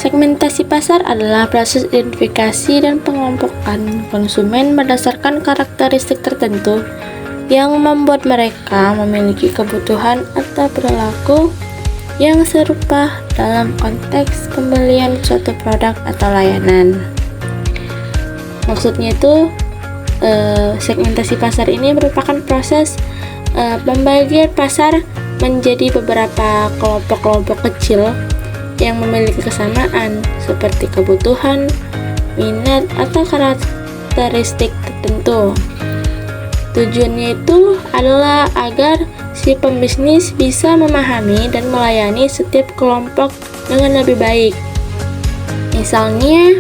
Segmentasi pasar adalah proses identifikasi dan pengelompokan konsumen berdasarkan karakteristik tertentu yang membuat mereka memiliki kebutuhan atau perilaku yang serupa dalam konteks pembelian suatu produk atau layanan. Maksudnya itu, segmentasi pasar ini merupakan proses pembagian pasar menjadi beberapa kelompok-kelompok kecil yang memiliki kesamaan seperti kebutuhan, minat, atau karakteristik tertentu. Tujuannya itu adalah agar si pembisnis bisa memahami dan melayani setiap kelompok dengan lebih baik. Misalnya,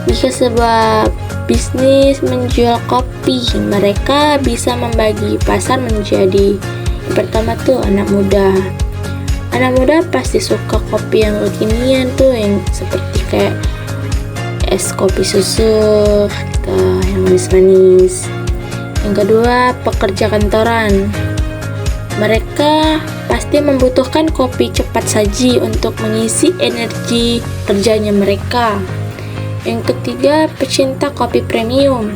jika sebuah bisnis menjual kopi, mereka bisa membagi pasar menjadi yang pertama tuh anak muda. Anak muda pasti suka kopi yang kekinian tuh, yang seperti kayak es kopi susu gitu, yang manis-manis. Yang kedua, pekerja kantoran. Mereka pasti membutuhkan kopi cepat saji untuk mengisi energi kerjanya mereka. Yang ketiga, pecinta kopi premium.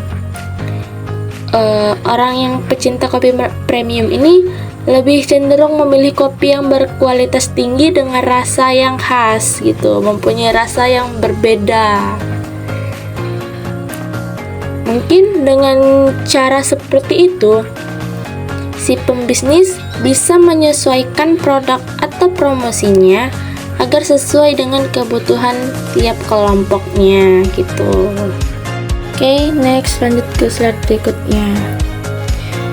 Orang yang pecinta kopi premium ini lebih cenderung memilih kopi yang berkualitas tinggi dengan rasa yang khas gitu, mempunyai rasa yang berbeda. Mungkin dengan cara seperti itu, si pembisnis bisa menyesuaikan produk atau promosinya agar sesuai dengan kebutuhan tiap kelompoknya gitu. Oke, next lanjut ke slide berikutnya,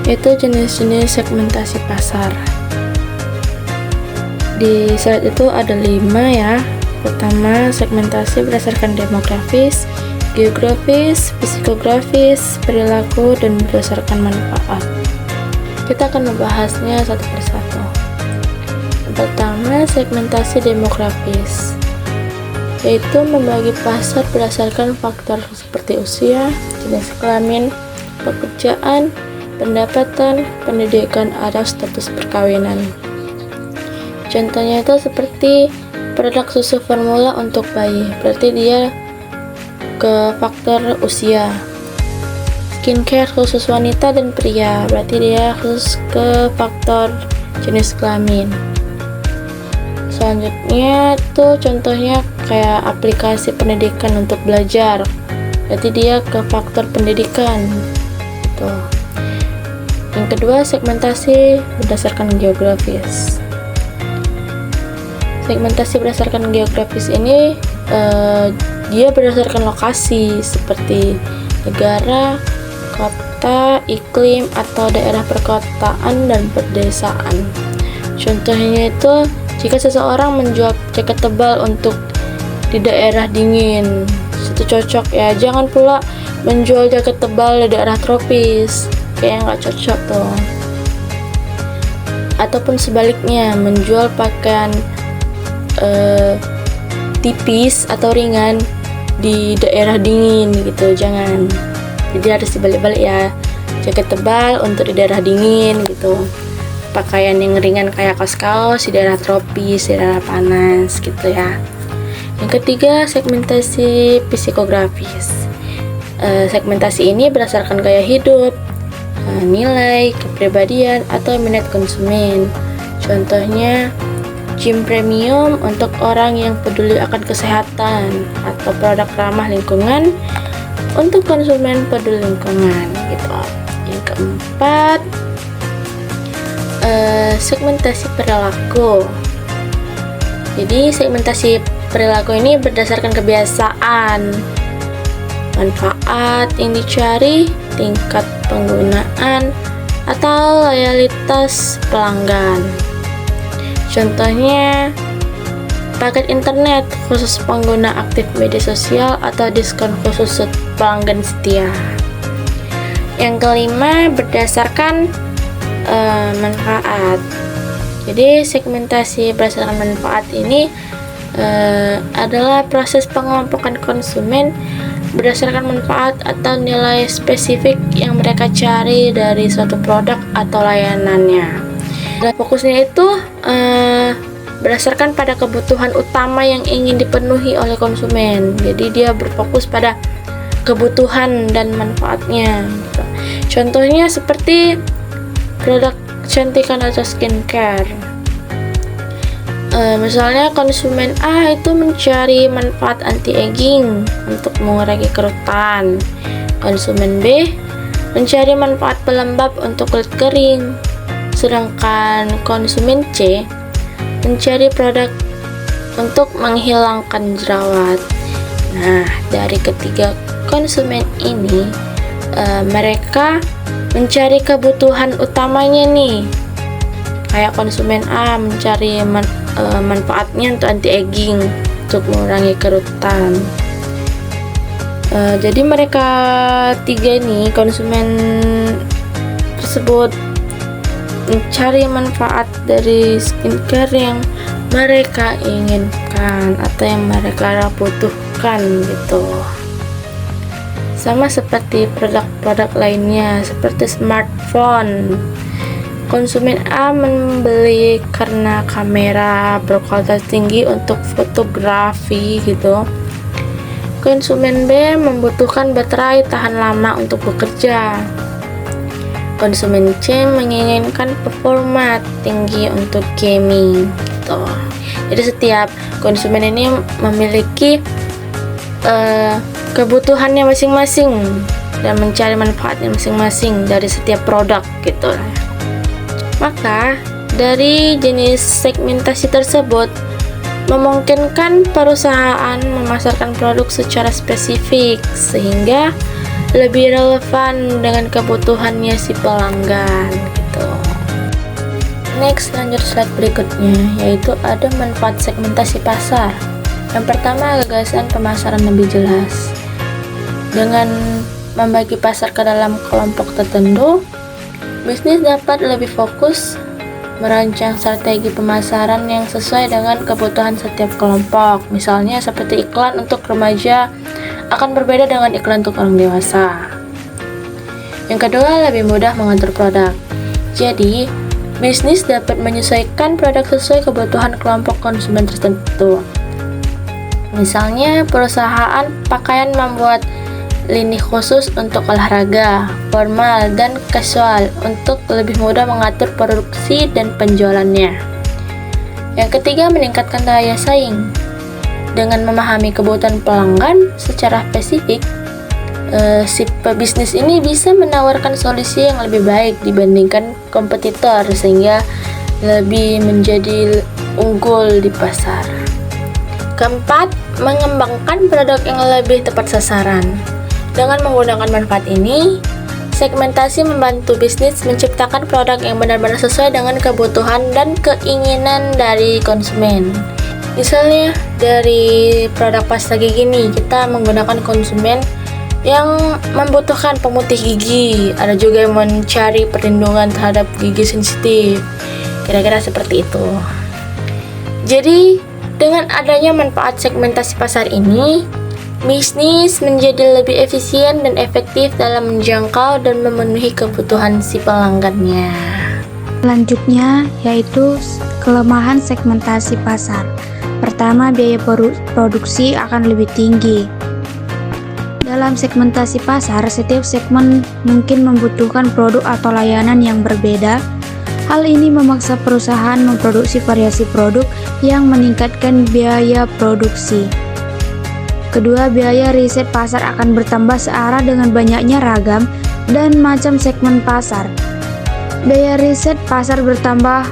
yaitu jenis-jenis segmentasi pasar. Di slide itu ada 5 ya. Pertama, segmentasi berdasarkan demografis, geografis, psikografis, perilaku, dan berdasarkan manfaat. Kita akan membahasnya satu persatu. Pertama, segmentasi demografis, yaitu membagi pasar berdasarkan faktor seperti usia, jenis kelamin, pekerjaan, pendapatan, pendidikan, atau status perkawinan. Contohnya itu seperti produk susu formula untuk bayi, berarti dia ke faktor usia. Skincare khusus wanita dan pria, berarti dia khusus ke faktor jenis kelamin. Selanjutnya tuh contohnya kayak aplikasi pendidikan untuk belajar, berarti dia ke faktor pendidikan gitu. Yang kedua, segmentasi berdasarkan geografis. Segmentasi berdasarkan geografis ini dia berdasarkan lokasi seperti negara, kota, iklim, atau daerah perkotaan dan pedesaan. Contohnya itu, jika seseorang menjual jaket tebal untuk di daerah dingin, itu cocok ya. Jangan pula menjual jaket tebal di daerah tropis, kayak nggak cocok tuh. Ataupun sebaliknya, menjual pakaian tipis atau ringan di daerah dingin gitu, jangan. Jadi harus dibalik-balik ya, jaket tebal untuk di daerah dingin gitu, pakaian yang ringan kayak kaos-kaos di daerah tropis, di daerah panas gitu ya. Yang ketiga, segmentasi psikografis. Segmentasi ini berdasarkan gaya hidup, nilai, kepribadian, atau minat konsumen. Contohnya, gym premium untuk orang yang peduli akan kesehatan, atau produk ramah lingkungan untuk konsumen peduli lingkungan gitu. Yang keempat, segmentasi perilaku. Jadi segmentasi perilaku ini berdasarkan kebiasaan, manfaat yang dicari, tingkat penggunaan, atau loyalitas pelanggan. Contohnya, paket internet khusus pengguna aktif media sosial atau diskon khusus pelanggan setia. Yang kelima, berdasarkan manfaat. Jadi segmentasi berdasarkan manfaat ini adalah proses pengelompokan konsumen berdasarkan manfaat atau nilai spesifik yang mereka cari dari suatu produk atau layanannya. Dan fokusnya itu berdasarkan pada kebutuhan utama yang ingin dipenuhi oleh konsumen. Jadi dia berfokus pada kebutuhan dan manfaatnya gitu. Contohnya seperti produk kecantikan atau skincare. Misalnya konsumen A itu mencari manfaat anti-aging untuk mengurangi kerutan. Konsumen B mencari manfaat pelembab untuk kulit kering. Sedangkan konsumen C mencari produk untuk menghilangkan jerawat. Nah, dari ketiga konsumen ini, mereka mencari kebutuhan utamanya nih. Kayak konsumen A mencari manfaatnya untuk anti-aging, untuk mengurangi kerutan. Jadi mereka tiga ini, konsumen tersebut mencari manfaat dari skincare yang mereka inginkan atau yang mereka butuhkan gitu. Sama seperti produk-produk lainnya seperti smartphone. Konsumen A membeli karena kamera berkualitas tinggi untuk fotografi gitu. Konsumen B membutuhkan baterai tahan lama untuk bekerja. Konsumen C menginginkan performa tinggi untuk gaming gitu. Jadi setiap konsumen ini memiliki kebutuhannya masing-masing dan mencari manfaatnya masing-masing dari setiap produk gitu. Maka dari jenis segmentasi tersebut memungkinkan perusahaan memasarkan produk secara spesifik sehingga lebih relevan dengan kebutuhannya si pelanggan gitu. Next, lanjut slide berikutnya, yaitu ada manfaat segmentasi pasar. Yang pertama, gagasan pemasaran lebih jelas. Dengan membagi pasar ke dalam kelompok tertentu, bisnis dapat lebih fokus merancang strategi pemasaran yang sesuai dengan kebutuhan setiap kelompok. Misalnya seperti iklan untuk remaja akan berbeda dengan iklan untuk orang dewasa. Yang kedua, lebih mudah mengatur produk. Jadi, bisnis dapat menyesuaikan produk sesuai kebutuhan kelompok konsumen tertentu. Misalnya, perusahaan pakaian membuat lini khusus untuk olahraga, formal, dan casual untuk lebih mudah mengatur produksi dan penjualannya. Yang ketiga, meningkatkan daya saing. Dengan memahami kebutuhan pelanggan secara spesifik, si pebisnis ini bisa menawarkan solusi yang lebih baik dibandingkan kompetitor sehingga lebih menjadi unggul di pasar. Keempat, mengembangkan produk yang lebih tepat sasaran. Dengan menggunakan manfaat ini, segmentasi membantu bisnis menciptakan produk yang benar-benar sesuai dengan kebutuhan dan keinginan dari konsumen. Misalnya, dari produk pasta gigi nih, kita menggunakan konsumen yang membutuhkan pemutih gigi, ada juga yang mencari perlindungan terhadap gigi sensitif. Kira-kira seperti itu. Jadi, dengan adanya manfaat segmentasi pasar ini, bisnis menjadi lebih efisien dan efektif dalam menjangkau dan memenuhi kebutuhan si pelanggannya. Selanjutnya yaitu kelemahan segmentasi pasar. Pertama, biaya produksi akan lebih tinggi. Dalam segmentasi pasar, setiap segmen mungkin membutuhkan produk atau layanan yang berbeda. Hal ini memaksa perusahaan memproduksi variasi produk yang meningkatkan biaya produksi. Kedua, biaya riset pasar akan bertambah searah dengan banyaknya ragam dan macam segmen pasar. Biaya riset pasar bertambah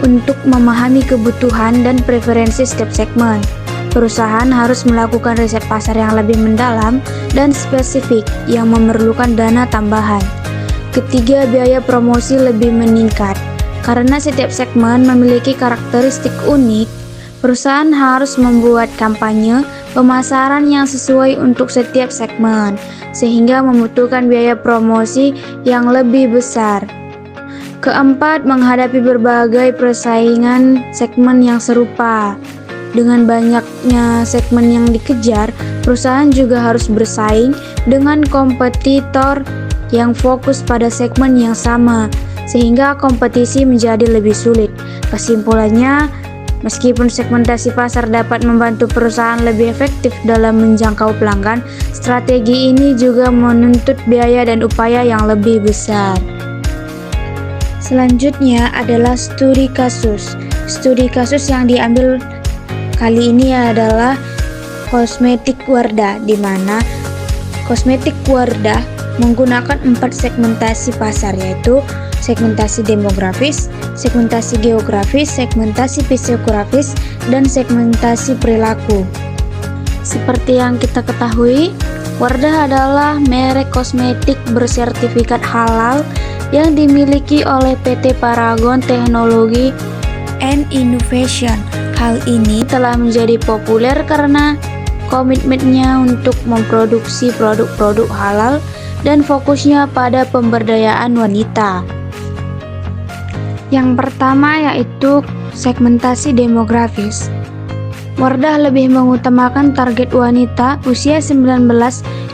untuk memahami kebutuhan dan preferensi setiap segmen. Perusahaan harus melakukan riset pasar yang lebih mendalam dan spesifik yang memerlukan dana tambahan. Ketiga, biaya promosi lebih meningkat. Karena setiap segmen memiliki karakteristik unik, perusahaan harus membuat kampanye pemasaran yang sesuai untuk setiap segmen, sehingga membutuhkan biaya promosi yang lebih besar. Keempat, menghadapi berbagai persaingan segmen yang serupa. Dengan banyaknya segmen yang dikejar, perusahaan juga harus bersaing dengan kompetitor yang fokus pada segmen yang sama, sehingga kompetisi menjadi lebih sulit. Kesimpulannya, Meskipun segmentasi pasar dapat membantu perusahaan lebih efektif dalam menjangkau pelanggan, strategi ini juga menuntut biaya dan upaya yang lebih besar. Selanjutnya adalah studi kasus. Studi kasus yang diambil kali ini adalah kosmetik Wardah, di mana kosmetik Wardah menggunakan 4 segmentasi pasar, yaitu segmentasi demografis, segmentasi geografis, segmentasi psikografis, dan segmentasi perilaku. Seperti yang kita ketahui, Wardah adalah merek kosmetik bersertifikat halal yang dimiliki oleh PT Paragon Technology and Innovation. Hal ini telah menjadi populer karena komitmennya untuk memproduksi produk-produk halal dan fokusnya pada pemberdayaan wanita. Yang pertama yaitu segmentasi demografis. Wardah lebih mengutamakan target wanita usia 19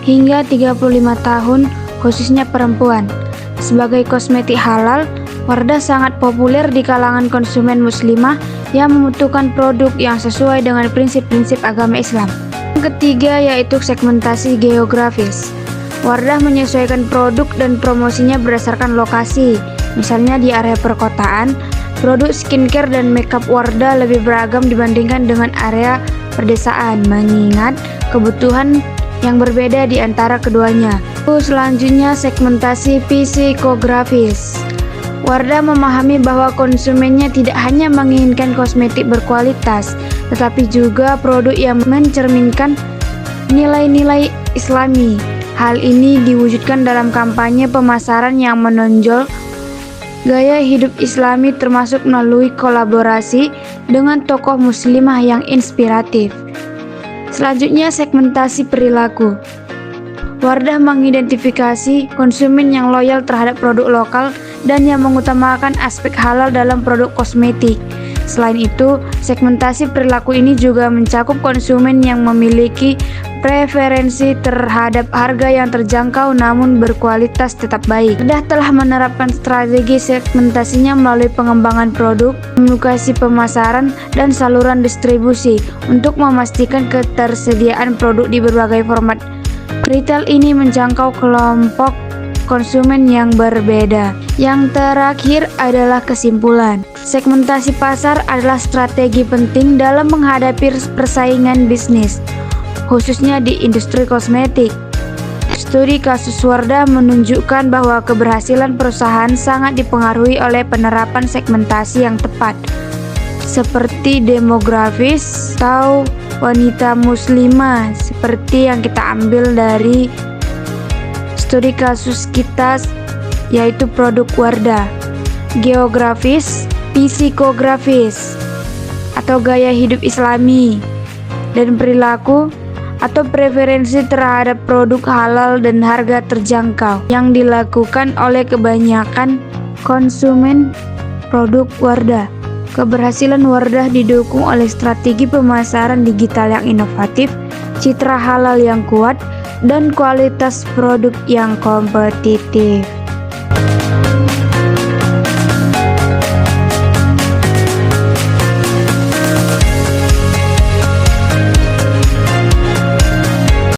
hingga 35 tahun, khususnya perempuan. Sebagai kosmetik halal, Wardah sangat populer di kalangan konsumen muslimah yang membutuhkan produk yang sesuai dengan prinsip-prinsip agama Islam. Yang ketiga yaitu segmentasi geografis. Wardah menyesuaikan produk dan promosinya berdasarkan lokasi. Misalnya di area perkotaan, produk skincare dan makeup Wardah lebih beragam dibandingkan dengan area perdesaan, mengingat kebutuhan yang berbeda di antara keduanya. Selanjutnya segmentasi psikografis. Wardah memahami bahwa konsumennya tidak hanya menginginkan kosmetik berkualitas, tetapi juga produk yang mencerminkan nilai-nilai Islami. Hal ini diwujudkan dalam kampanye pemasaran yang menonjol gaya hidup Islami, termasuk melalui kolaborasi dengan tokoh muslimah yang inspiratif. Selanjutnya segmentasi perilaku. Wardah mengidentifikasi konsumen yang loyal terhadap produk lokal dan yang mengutamakan aspek halal dalam produk kosmetik. Selain itu, segmentasi perilaku ini juga mencakup konsumen yang memiliki preferensi terhadap harga yang terjangkau namun berkualitas tetap baik. Wardah telah menerapkan strategi segmentasinya melalui pengembangan produk, komunikasi pemasaran, dan saluran distribusi untuk memastikan ketersediaan produk di berbagai format. Retail ini menjangkau kelompok konsumen yang berbeda. Yang terakhir adalah kesimpulan. Segmentasi pasar adalah strategi penting dalam menghadapi persaingan bisnis, khususnya di industri kosmetik. Studi kasus Wardah menunjukkan bahwa keberhasilan perusahaan sangat dipengaruhi oleh penerapan segmentasi yang tepat, seperti demografis atau wanita muslimah, seperti yang kita ambil dari studi kasus kita, yaitu produk Wardah. Geografis, psikografis atau gaya hidup Islami, dan perilaku atau preferensi terhadap produk halal dan harga terjangkau yang dilakukan oleh kebanyakan konsumen produk Wardah. Keberhasilan Wardah didukung oleh strategi pemasaran digital yang inovatif, citra halal yang kuat, dan kualitas produk yang kompetitif.